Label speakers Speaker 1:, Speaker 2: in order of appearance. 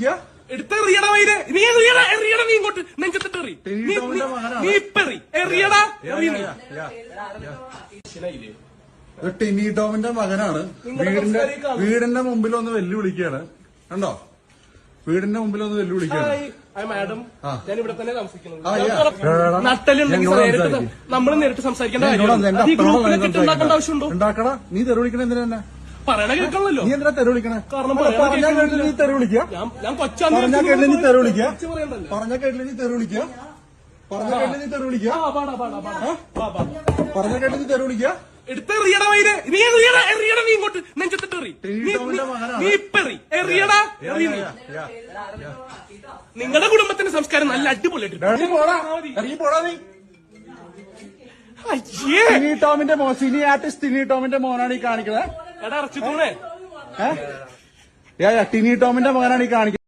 Speaker 1: വിളിക്കുക?
Speaker 2: എടുത്തെറിയട വൈര്. നീ എറിയടാ, എറിയട നീ ഇങ്ങോട്ട് നെഞ്ചത്തിട്ടെറി. നീ ഇപ്പെറി എറിയടാ.
Speaker 1: ടിനി ടോമിന്റെ മകനാണ്. വീടിന്റെ മുമ്പിൽ ഒന്ന് വെല്ലുവിളിക്കുകയാണ്. കണ്ടോ? വീടിന്റെ മുമ്പിൽ ഒന്ന് വെല്ലുവിളിക്കുകയാണ്.
Speaker 2: മാഡം, ഞാൻ ഇവിടെ തന്നെ താമസിക്കുന്നത്. നട്ടലുണ്ടെങ്കിൽ നമ്മൾ നേരിട്ട് സംസാരിക്കേണ്ട കാര്യമാണ്. ഈ ഗ്രൂപ്പിലൊക്കെ ഉണ്ടാക്കേണ്ട ആവശ്യമുണ്ടോ?
Speaker 1: ഉണ്ടാക്കടാ. നീ തെരുവിളിക്കണ എന്തിനാ?
Speaker 2: പറയണ കേൾക്കണല്ലോ.
Speaker 1: നീ എന്തിനാ തെരുവിളിക്കണേ?
Speaker 2: കാരണം
Speaker 1: പറഞ്ഞ കേട്ടില്ല നീ തെരുവിളിക്കുക.
Speaker 2: ഞാൻ കൊച്ചാന്ന്
Speaker 1: പറഞ്ഞ കേട്ടില്ല നീ തെരുവിളിക്കുക. പറഞ്ഞ കേട്ടില്ല നീ തെരുവിളിക്കുക. പറഞ്ഞ കേട്ടില്ല നീ തെരുവിളിക്കുക. പറഞ്ഞ കേട്ടില്ല നീ തെരുവിളിക്കുക.
Speaker 2: എടുത്തെറിയട വൈര്. നീ എറിയട, എറിയട നീ ഇങ്ങോട്ട് നെഞ്ചത്തിട്ടെറി. നീ ഇപ്പെറി എറിയടാ. നിങ്ങളുടെ കുടുംബത്തിന്റെ സംസ്കാരം നല്ല അടിപൊളിയായിട്ട്.
Speaker 1: ടിനി ടോമിന്റെ മോൻ, സിനി ആർട്ടിസ്റ്റ് ടിനി ടോമിന്റെ മോനാണ് ഈ കാണിക്കുന്നത്.
Speaker 2: എടാ ഇറച്ചിത്തൂണേ.
Speaker 1: ടിനി ടോമിന്റെ മോനാണ് ഈ കാണിക്കുന്നത്.